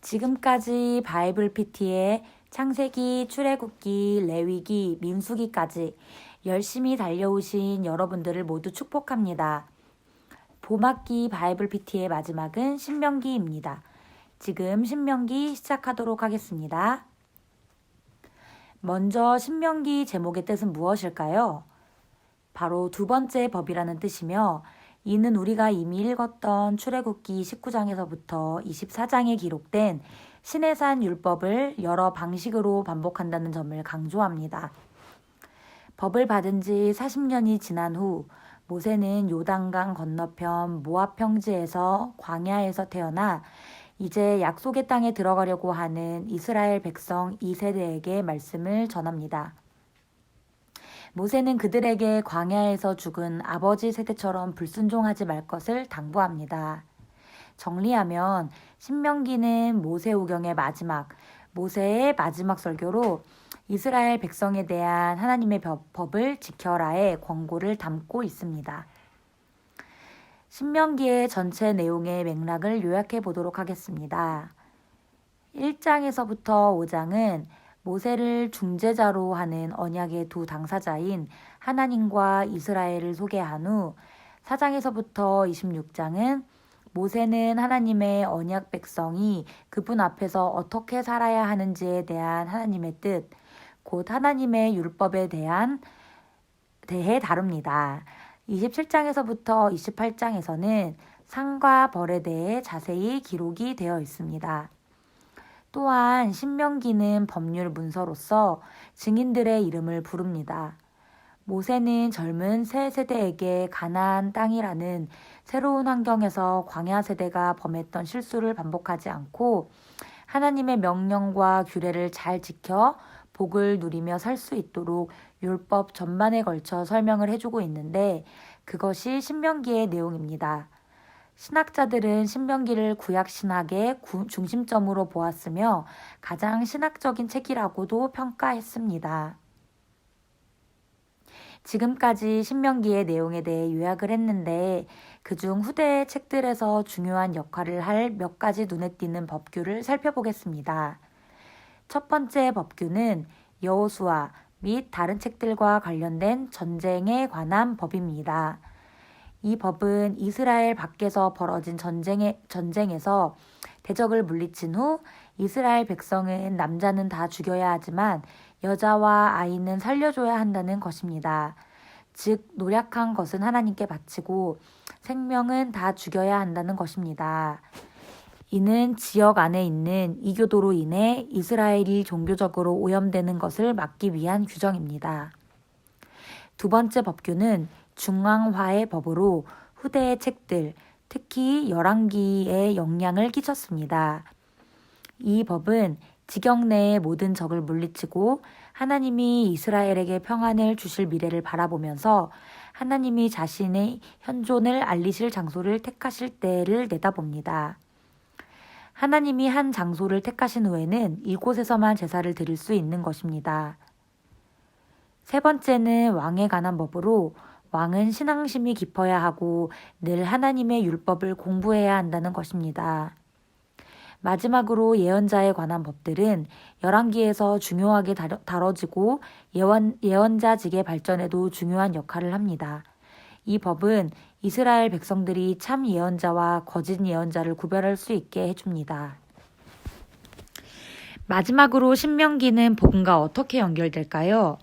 지금까지 바이블 PT의 창세기, 출애굽기, 레위기, 민수기까지 열심히 달려오신 여러분들을 모두 축복합니다. 봄학기 바이블 PT의 마지막은 신명기입니다. 지금 신명기 시작하도록 하겠습니다. 먼저 신명기 제목의 뜻은 무엇일까요? 바로 두 번째 법이라는 뜻이며, 이는 우리가 이미 읽었던 출애굽기 19장에서부터 24장에 기록된 시내산 율법을 여러 방식으로 반복한다는 점을 강조합니다. 법을 받은 지 40년이 지난 후 모세는 요단강 건너편 모압 평지에서 광야에서 태어나 이제 약속의 땅에 들어가려고 하는 이스라엘 백성 2세대에게 말씀을 전합니다. 모세는 그들에게 광야에서 죽은 아버지 세대처럼 불순종하지 말 것을 당부합니다. 정리하면 신명기는 모세오경의 마지막, 모세의 마지막 설교로 이스라엘 백성에 대한 하나님의 법을 지켜라의 권고를 담고 있습니다. 신명기의 전체 내용의 맥락을 요약해 보도록 하겠습니다. 1장에서부터 5장은 모세를 중재자로 하는 언약의 두 당사자인 하나님과 이스라엘을 소개한 후 4장에서부터 26장은 모세는 하나님의 언약 백성이 그분 앞에서 어떻게 살아야 하는지에 대한 하나님의 뜻, 곧 하나님의 율법에 대해 다룹니다. 27장에서부터 28장에서는 상과 벌에 대해 자세히 기록이 되어 있습니다. 또한 신명기는 법률 문서로서 증인들의 이름을 부릅니다. 모세는 젊은 새 세대에게 가나안 땅이라는 새로운 환경에서 광야 세대가 범했던 실수를 반복하지 않고 하나님의 명령과 규례를 잘 지켜 복을 누리며 살 수 있도록 율법 전반에 걸쳐 설명을 해주고 있는데, 그것이 신명기의 내용입니다. 신학자들은 신명기를 구약신학의 중심점으로 보았으며 가장 신학적인 책이라고도 평가했습니다. 지금까지 신명기의 내용에 대해 요약을 했는데, 그중 후대의 책들에서 중요한 역할을 할 몇 가지 눈에 띄는 법규를 살펴보겠습니다. 첫 번째 법규는 여호수아 및 다른 책들과 관련된 전쟁에 관한 법입니다. 이 법은 이스라엘 밖에서 벌어진 전쟁에서 대적을 물리친 후 이스라엘 백성은 남자는 다 죽여야 하지만 여자와 아이는 살려줘야 한다는 것입니다. 즉 노력한 것은 하나님께 바치고 생명은 다 죽여야 한다는 것입니다. 이는 지역 안에 있는 이교도로 인해 이스라엘이 종교적으로 오염되는 것을 막기 위한 규정입니다. 두 번째 법규는 중앙화의 법으로 후대의 책들, 특히 열왕기에 영향을 끼쳤습니다. 이 법은 지경 내의 모든 적을 물리치고 하나님이 이스라엘에게 평안을 주실 미래를 바라보면서 하나님이 자신의 현존을 알리실 장소를 택하실 때를 내다봅니다. 하나님이 한 장소를 택하신 후에는 이곳에서만 제사를 드릴 수 있는 것입니다. 세 번째는 왕에 관한 법으로 왕은 신앙심이 깊어야 하고 늘 하나님의 율법을 공부해야 한다는 것입니다. 마지막으로 예언자에 관한 법들은 열왕기에서 중요하게 다뤄지고 예언자직의 발전에도 중요한 역할을 합니다. 이 법은 이스라엘 백성들이 참 예언자와 거짓 예언자를 구별할 수 있게 해줍니다. 마지막으로 신명기는 복음과 어떻게 연결될까요?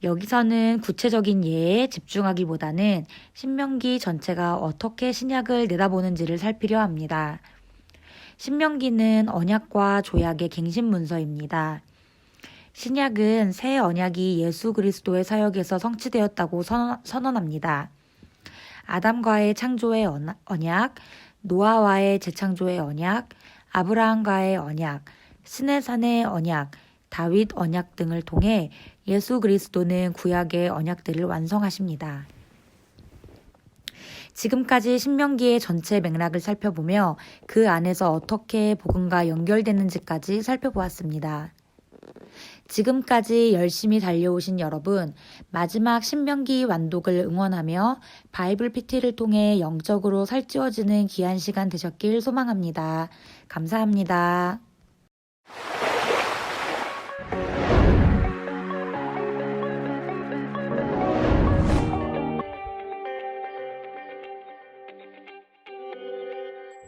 여기서는 구체적인 예에 집중하기보다는 신명기 전체가 어떻게 신약을 내다보는지를 살피려 합니다. 신명기는 언약과 조약의 갱신 문서입니다. 신약은 새 언약이 예수 그리스도의 사역에서 성취되었다고 선언합니다. 아담과의 창조의 언약, 노아와의 재창조의 언약, 아브라함과의 언약, 시내산의 언약, 다윗 언약 등을 통해 예수 그리스도는 구약의 언약들을 완성하십니다. 지금까지 신명기의 전체 맥락을 살펴보며 그 안에서 어떻게 복음과 연결되는지까지 살펴보았습니다. 지금까지 열심히 달려오신 여러분, 마지막 신명기 완독을 응원하며 바이블 PT를 통해 영적으로 살찌워지는 귀한 시간 되셨길 소망합니다. 감사합니다.